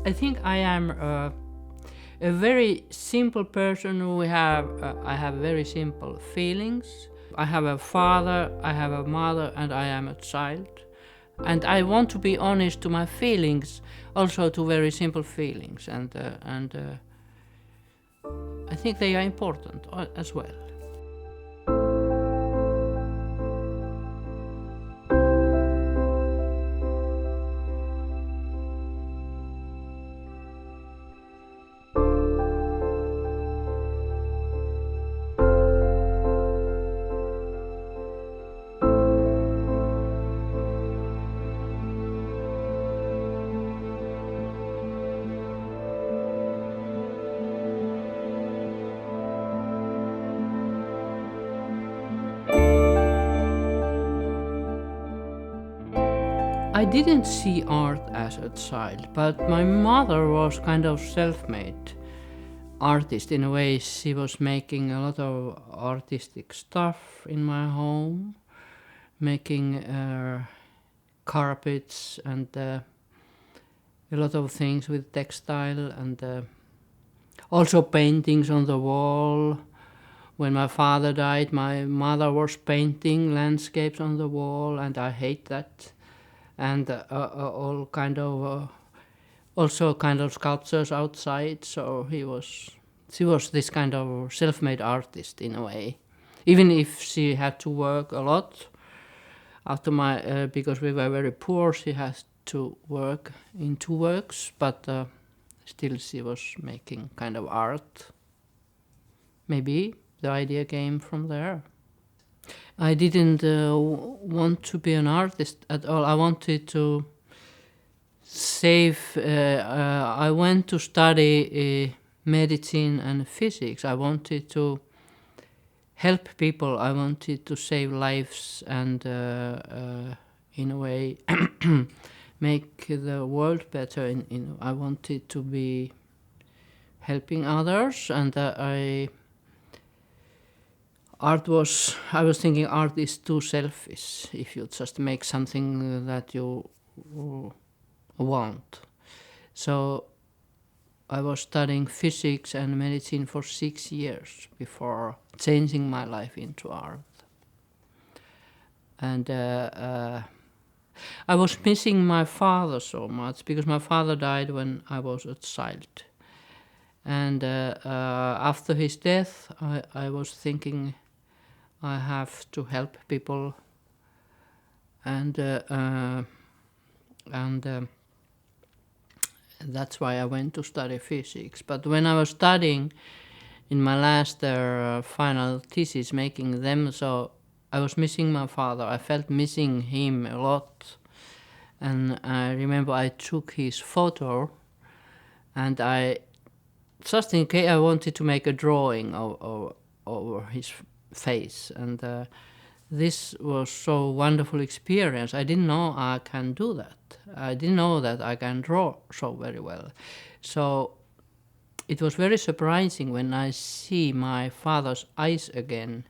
I think I am a very simple person who I have very simple feelings. I have a father, I have a mother, and I am a child. And I want to be honest to my feelings, also to very simple feelings. And I think they are important as well. I didn't see art as a child, but my mother was kind of self-made artist in a way. She was making a lot of artistic stuff in my home, making carpets and a lot of things with textile and also paintings on the wall. When my father died, my mother was painting landscapes on the wall, and I hate that. And all kind of also kind of sculptures outside. So she was this kind of self-made artist in a way, even if she had to work a lot. After because we were very poor, she has to work in 2 works, but still she was making kind of art. Maybe the idea came from there. I didn't want to be an artist at all. I wanted to save. I went to study medicine and physics. I wanted to help people. I wanted to save lives and, in a way, make the world better. I wanted to be helping others, and I was thinking art is too selfish if you just make something that you want. So I was studying physics and medicine for 6 years before changing my life into art. And I was missing my father so much because my father died when I was a child. And after his death, I was thinking I have to help people, and that's why I went to study physics. But when I was studying in my last final thesis, making them, so I was missing my father. I felt missing him a lot, and I remember I took his photo, and I just in case I wanted to make a drawing over his face, and this was so wonderful experience. I didn't know I can do that. I didn't know that I can draw so very well. So it was very surprising when I see my father's eyes again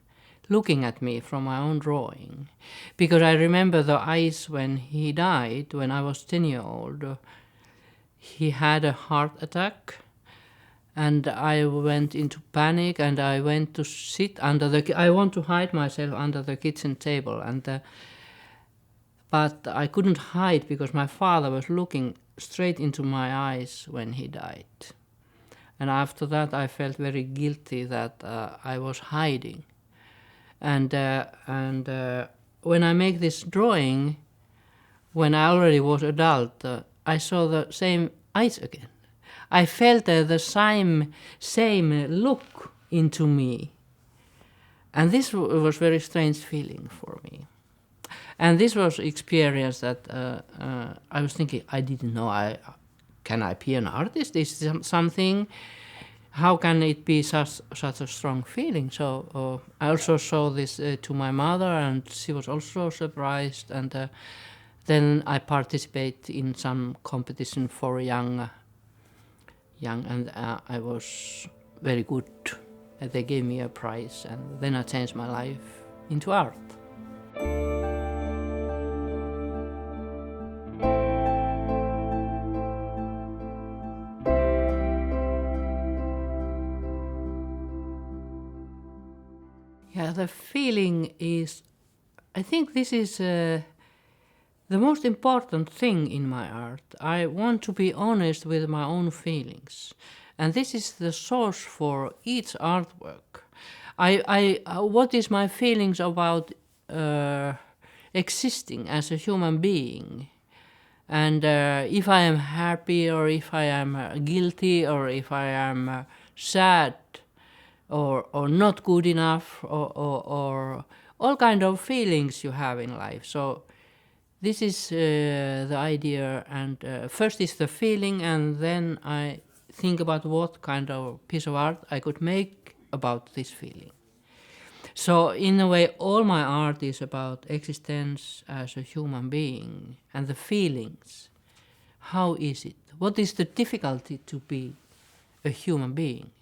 looking at me from my own drawing, because I remember the eyes when he died, when I was 10 years old. He had a heart attack, and I went into panic, and I went to sit I want to hide myself under the kitchen table, and but I couldn't hide because my father was looking straight into my eyes when he died. And after that I felt very guilty that I was hiding. And when I make this drawing, when I already was adult, I saw the same eyes again. I felt the same look into me. And this was a very strange feeling for me. And this was experience that I was thinking, I didn't know, can I be an artist? Is something, how can it be such a strong feeling? So I also showed this to my mother, and she was also surprised. And then I participated in some competition for young, and I was very good. They gave me a prize, and then I changed my life into art. Yeah, the feeling is, I think this is the most important thing in my art. I want to be honest with my own feelings. And this is the source for each artwork. What is my feelings about existing as a human being? And if I am happy, or if I am guilty, or if I am sad, or not good enough, or all kind of feelings you have in life. So this is the idea, and first is the feeling, and then I think about what kind of piece of art I could make about this feeling. So in a way, all my art is about existence as a human being and the feelings. How is it? What is the difficulty to be a human being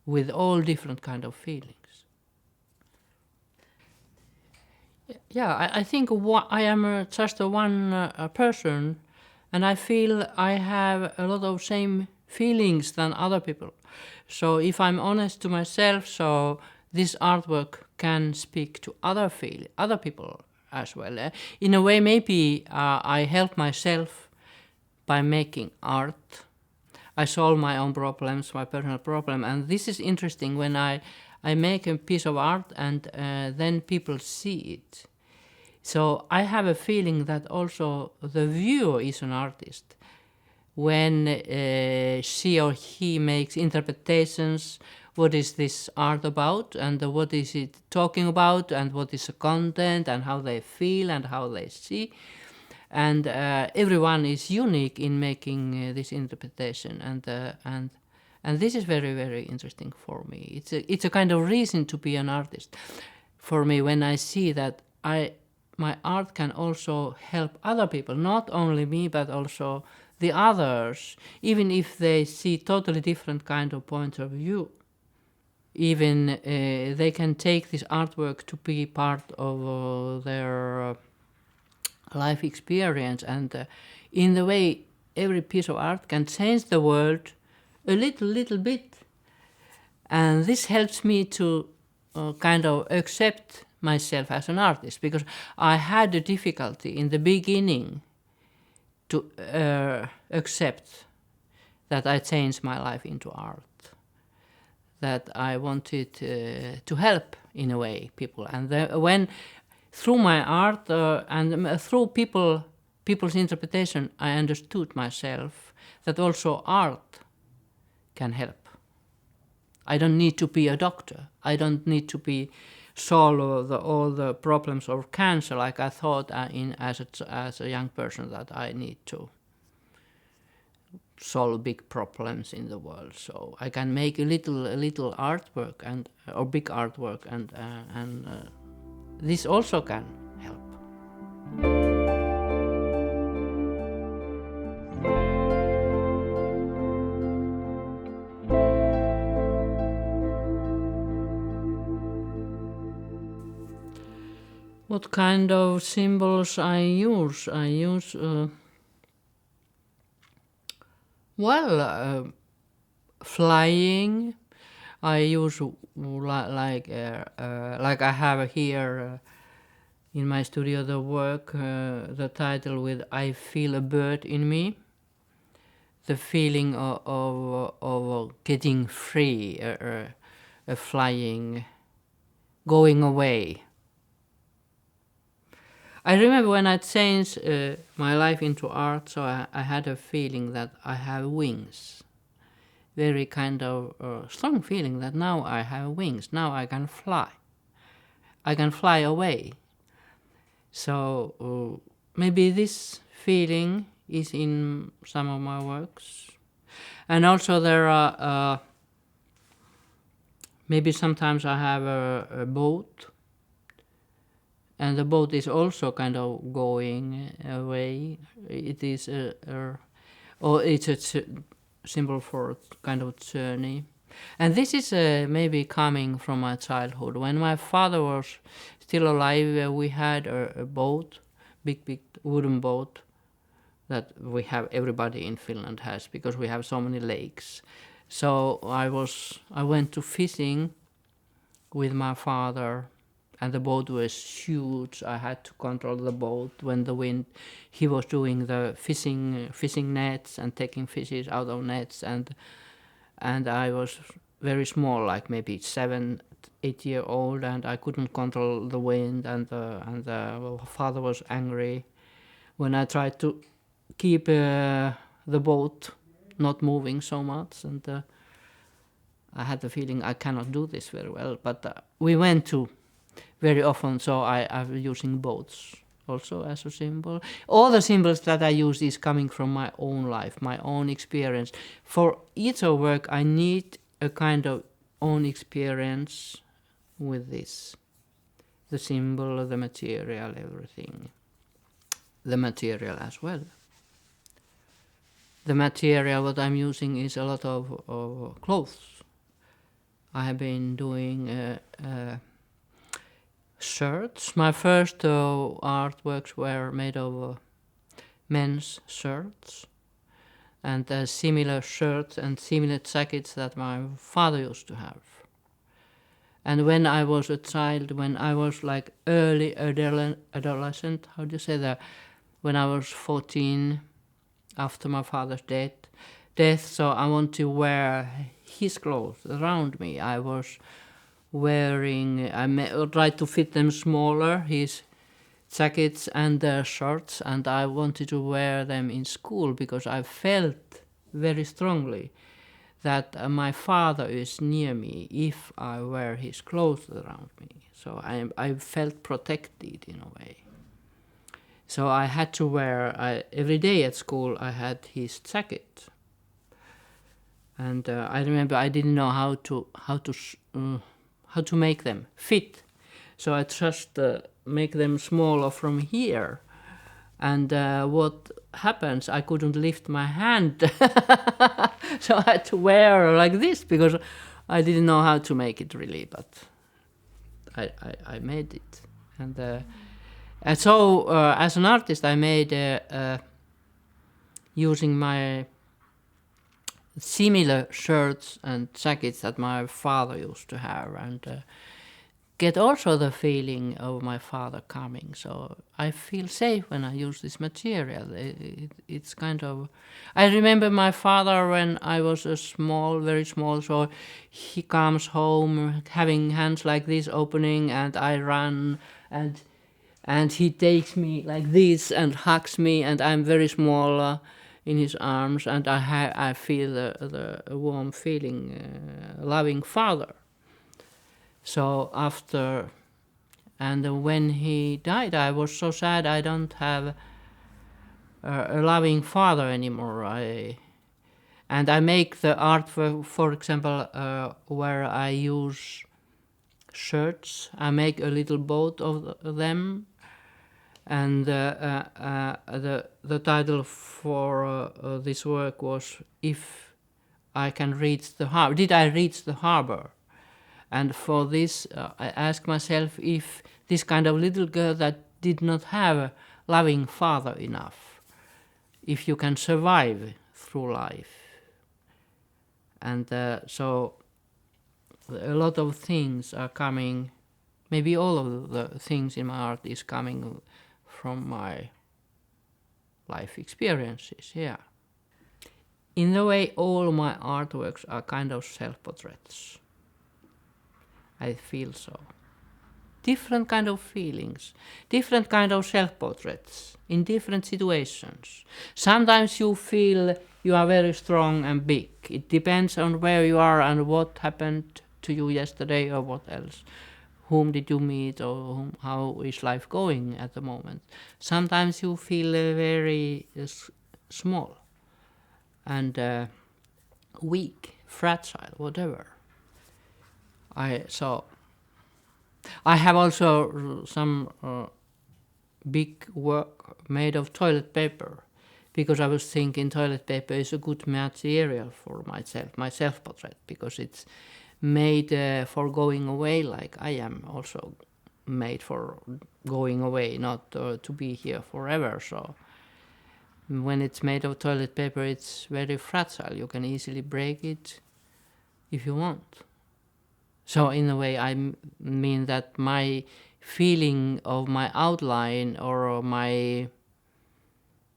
with all different kind of feelings? Yeah, I think I am just a one person, and I feel I have a lot of same feelings than other people. So if I'm honest to myself, so this artwork can speak to other people as well. In a way, maybe I help myself by making art. I solve my own problems, my personal problem, and this is interesting when I make a piece of art and then people see it. So I have a feeling that also the viewer is an artist. When she or he makes interpretations, what is this art about, and what is it talking about, and what is the content, and how they feel, and how they see. And everyone is unique in making this interpretation, and this is very, very interesting for me. It's a kind of reason to be an artist for me when I see that my art can also help other people, not only me, but also the others, even if they see totally different kind of point of view. Even they can take this artwork to be part of their life experience, and in the way every piece of art can change the world a little bit. And this helps me to kind of accept myself as an artist, because I had a difficulty in the beginning to accept that I changed my life into art, that I wanted to help in a way people, and when through my art and through people's interpretation, I understood myself that also art can help. I don't need to be a doctor. I don't need to solve all the problems of cancer like I thought as a young person that I need to solve big problems in the world. So I can make a little artwork or big artwork, and this also can help. What kind of symbols I use? I use flying. I use like I have here in my studio the work, the title with "I feel a bird in me." The feeling of getting free, flying, going away. I remember when I changed my life into art, so I had a feeling that I have wings. Very kind of strong feeling that now I have wings, now I can fly. I can fly away. So maybe this feeling is in some of my works. And also there are, maybe sometimes I have a boat, and the boat is also kind of going away. It is it's a symbol for kind of journey. And this is maybe coming from my childhood. When my father was still alive, we had a boat, big wooden boat that everybody in Finland has, because we have so many lakes. So I went to fishing with my father, and the boat was huge. I had to control the boat when the wind. He was doing the fishing nets and taking fishes out of nets, and I was very small, like maybe 7, 8 year old, and I couldn't control the wind, and the father was angry when I tried to keep the boat not moving so much, and I had the feeling I cannot do this very well. But we went to very often, so I'm using boats also as a symbol. All the symbols that I use is coming from my own life, my own experience. For each of work, I need a kind of own experience with this. The symbol, the material, everything. The material as well. The material what I'm using is a lot of clothes. I have been doing shirts. My first artworks were made of men's shirts, and similar shirts and similar jackets that my father used to have. And when I was a child, when I was like early adolescent, how do you say that? When I was 14, after my father's death, so I want to wear his clothes around me. I was wearing, I tried to fit them smaller, his jackets and shirts, and I wanted to wear them in school because I felt very strongly that my father is near me if I wear his clothes around me. So I felt protected in a way. So I had to wear, every day at school I had his jacket. And I remember I didn't know how to make them fit. So I just make them smaller from here. And what happens, I couldn't lift my hand. So I had to wear like this because I didn't know how to make it really, but I made it. And so as an artist I made, using my similar shirts and jackets that my father used to have, and get also the feeling of my father coming. So I feel safe when I use this material. It's kind of... I remember my father when I was very small, so he comes home having hands like this opening, and I run, and he takes me like this and hugs me, and I'm very small in his arms, and I feel the warm feeling, loving father. So after, and when he died, I was so sad. I don't have a loving father anymore. And I make the art, for example, where I use shirts. I make a little boat of them, and the title for this work was "If I Can Reach the Harbor." Did I reach the harbor? And for this, I asked myself if this kind of little girl that did not have a loving father enough, if you can survive through life. And so a lot of things are coming, maybe all of the things in my art is coming from my life experiences, yeah. In a way, all my artworks are kind of self-portraits. I feel so. Different kind of feelings, different kind of self-portraits in different situations. Sometimes you feel you are very strong and big. It depends on where you are and what happened to you yesterday or what else. Whom did you meet, or how is life going at the moment? Sometimes you feel very small and weak, fragile, whatever. I have also some big work made of toilet paper, because I was thinking toilet paper is a good material for my self-portrait, because it's made for going away, like I am also made for going away, not to be here forever. So when it's made of toilet paper, it's very fragile. You can easily break it if you want. So in a way, mean that my feeling of my outline or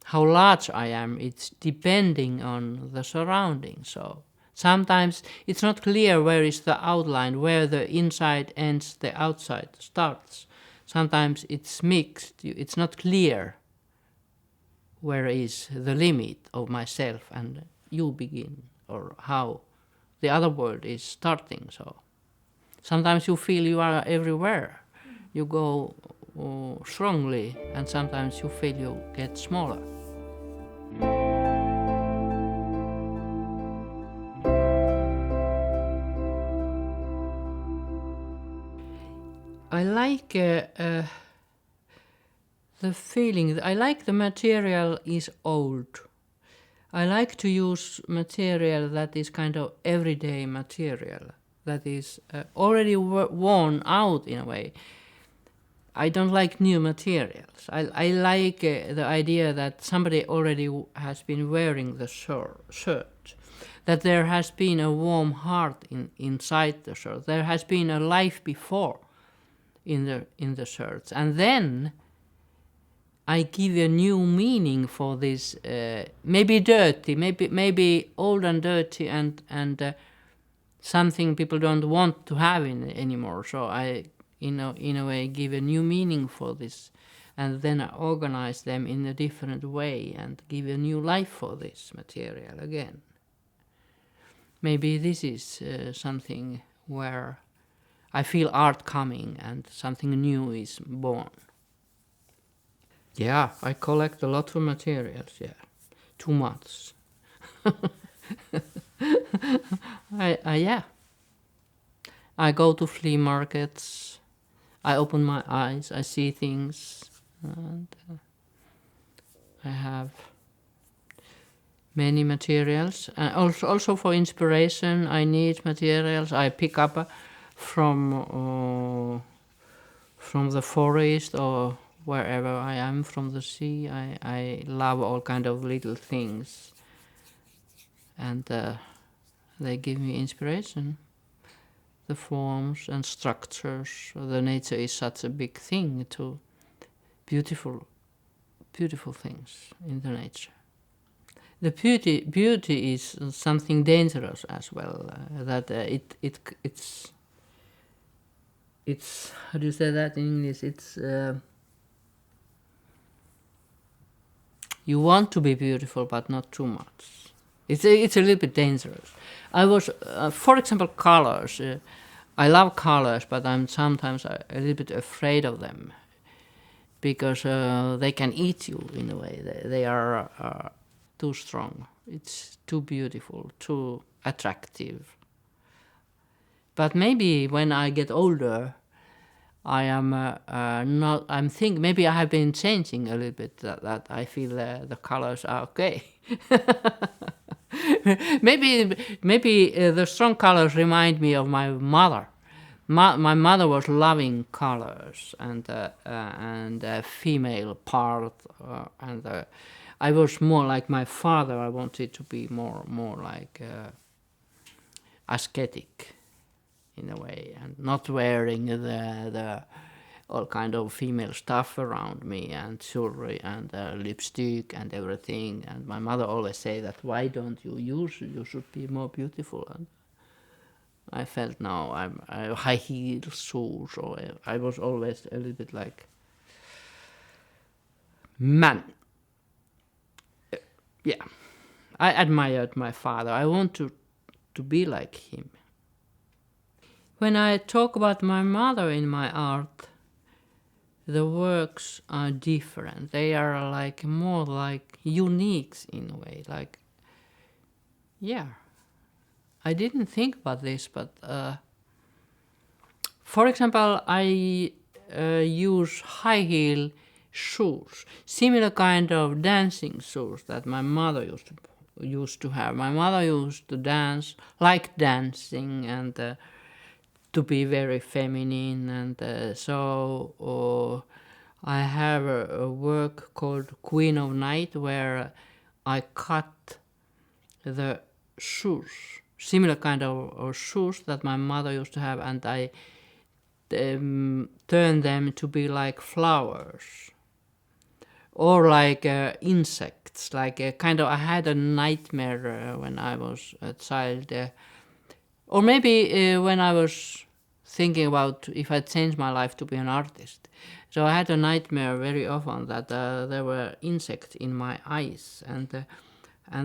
how large I am, it's depending on the surroundings. So sometimes it's not clear where is the outline, where the inside ends, the outside starts. Sometimes it's mixed. It's not clear where is the limit of myself and you begin, or how the other world is starting. So sometimes you feel you are everywhere. You go strongly, and sometimes you feel you get smaller. I like the feeling. I like the material is old. I like to use material that is kind of everyday material, that is already worn out in a way. I don't like new materials. I like the idea that somebody already has been wearing the shirt, that there has been a warm heart inside the shirt. There has been a life before in the shirts, and then I give a new meaning for this. Maybe dirty, maybe old and dirty, and something people don't want to have anymore. So I, in a way, give a new meaning for this, and then I organize them in a different way and give a new life for this material again. Maybe this is something where I feel art coming and something new is born. Yeah, I collect a lot of materials, yeah. Too much. Yeah. I go to flea markets, I open my eyes, I see things, and I have many materials. Also for inspiration, I need materials. I pick up from the forest or wherever I am, from the sea. I love all kind of little things, and they give me inspiration. The forms and structures. The nature is such a big thing to beautiful things in the nature. The beauty is something dangerous as well. That it's how do you say that in English? It's you want to be beautiful, but not too much. It's a little bit dangerous. I was, for example, colors. I love colors, but I'm sometimes a little bit afraid of them because they can eat you in a way. They are too strong. It's too beautiful, too attractive. But maybe when I get older, I am not. I'm think maybe I have been changing a little bit. That I feel the colors are okay. maybe the strong colors remind me of my mother. My mother was loving colors and female part, and I was more like my father. I wanted to be more like aesthetic in a way, and not wearing the all kind of female stuff around me, and jewelry and lipstick and everything. And my mother always say that, why don't you use it? You should be more beautiful. And I felt now I'm high heel shoes, or I was always a little bit like man. Yeah, I admired my father. I want to be like him. When I talk about my mother in my art, the works are different. They are like more like uniques in a way. Like, yeah, I didn't think about this, but for example, I use high heel shoes, similar kind of dancing shoes that my mother used to have. My mother used to dance, like dancing, and to be very feminine, and so I have a work called Queen of Night where I cut the shoes similar kind of shoes that my mother used to have, and I turned them to be like flowers or like insects, like a kind of. I had a nightmare when I was a child, or maybe when I was thinking about if I changed my life to be an artist. So I had a nightmare very often that there were insects in my eyes, and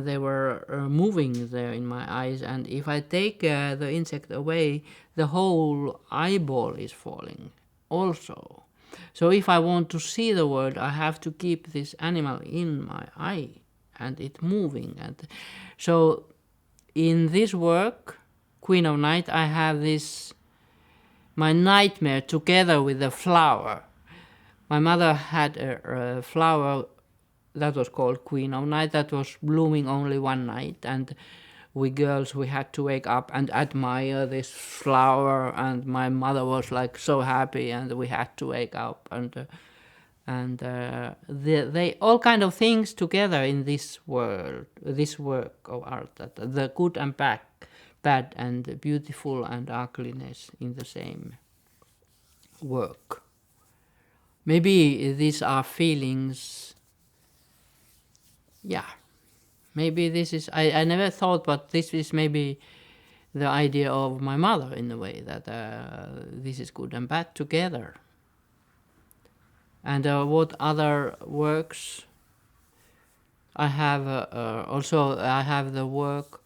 they were moving there in my eyes. And if I take the insect away, the whole eyeball is falling also. So if I want to see the world, I have to keep this animal in my eye and it moving. And so in this work, Queen of Night, I have this, my nightmare together with the flower. My mother had a flower that was called Queen of Night that was blooming only one night, and we girls, we had to wake up and admire this flower, and my mother was like so happy, and we had to wake up, and they all kind of things together in this world, this work of art, that the good and bad and beautiful and ugliness in the same work. Maybe these are feelings. Yeah, maybe this is, I never thought, but this is maybe the idea of my mother in a way, that this is good and bad together. And what other works I have, also I have the work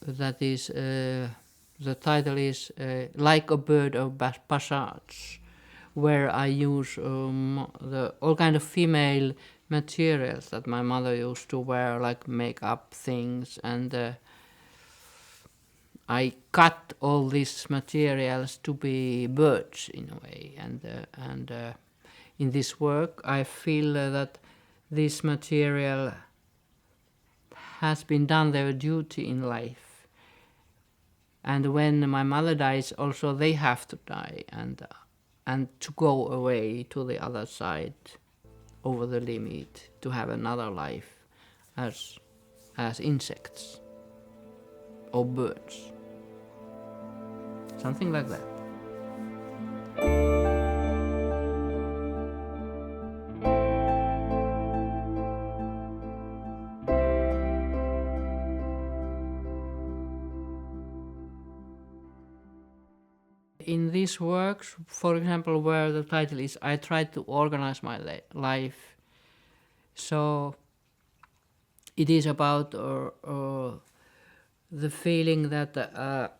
that is, the title is Like a Bird of Passage, where I use all kind of female materials that my mother used to wear, like makeup things, and I cut all these materials to be birds in a way, and in this work I feel that this material has been done their duty in life, and when my mother dies, also they have to die and to go away to the other side, over the limit, to have another life as insects or birds, something like that. In these works, for example, where the title is I tried to organize my life, so it is about the feeling that a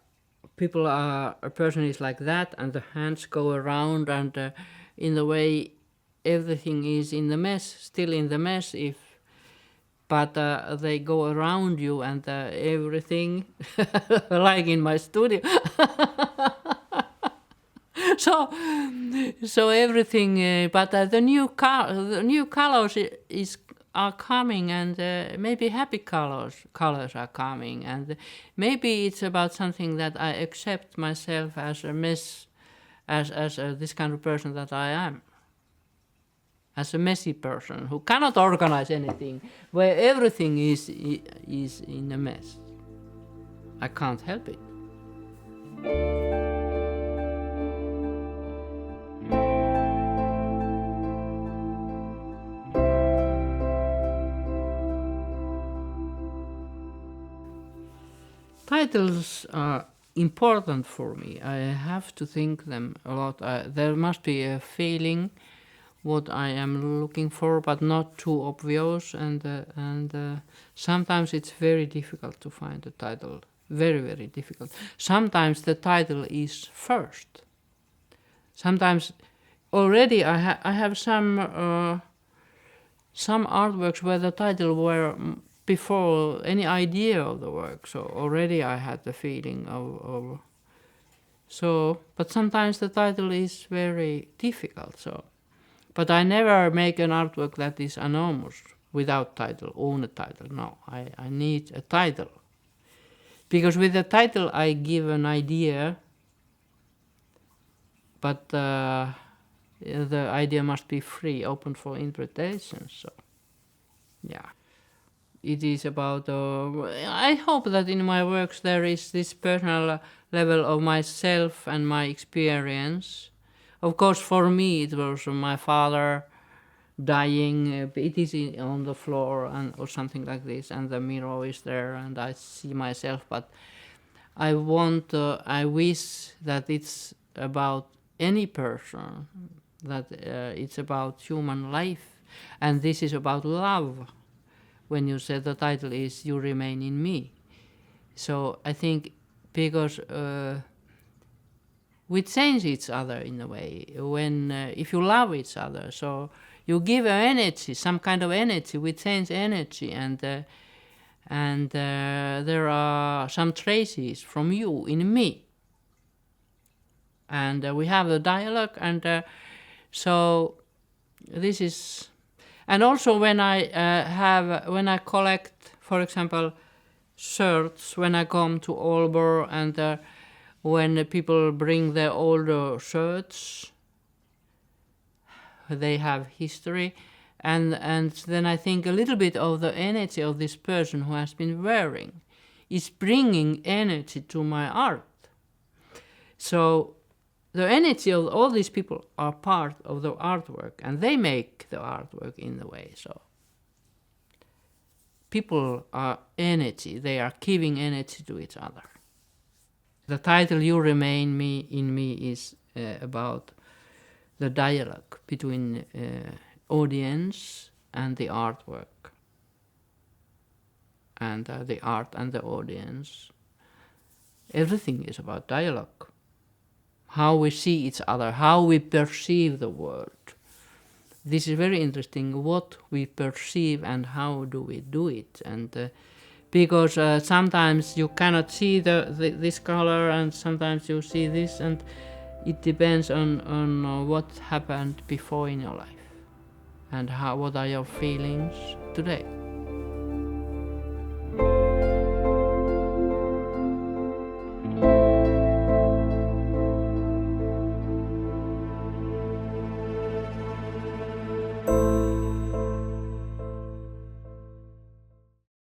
person is like that, and the hands go around, and in the way everything is in the mess, still in the mess, but they go around you, and everything, like in my studio. So everything, but the new colors are coming, and maybe happy colors are coming, and maybe it's about something that I accept myself as a mess, as this kind of person that I am, as a messy person who cannot organize anything, where everything is in a mess. I can't help it. Titles are important for me. I have to think them a lot. There must be a feeling what I am looking for, but not too obvious. And sometimes it's very difficult to find a title. Very, very difficult. Sometimes the title is first. Sometimes already I have some artworks where the title were before any idea of the work, so already I had the feeling of so, but sometimes the title is very difficult, so, but I never make an artwork that is anonymous without title, own a title. No, I need a title, because with the title I give an idea, but the idea must be free, open for interpretation. So yeah, it is about, I hope that in my works there is this personal level of myself and my experience. Of course, for me, it was my father dying. It is on the floor or something like this, and the mirror is there, and I see myself. But I wish that it's about any person, that it's about human life, and this is about love. When you said the title is "You Remain in Me," so I think because we change each other in a way. When if you love each other, so you give energy, some kind of energy. We change energy, and there are some traces from you in me, and we have a dialogue, and so this is. And also when I collect, for example, shirts, when I come to Aalborg, and when people bring their older shirts, they have history, and then I think a little bit of the energy of this person who has been wearing is bringing energy to my art. So the energy of all these people are part of the artwork, and they make the artwork in a way. So people are energy, they are giving energy to each other. The title "You Remain in Me" is about the dialogue between audience and the artwork, and the art and the audience. Everything is about dialogue. How we see each other, how we perceive the world. This is very interesting, what we perceive and how do we do it. And because sometimes you cannot see this color, and sometimes you see this, and it depends on what happened before in your life and what are your feelings today.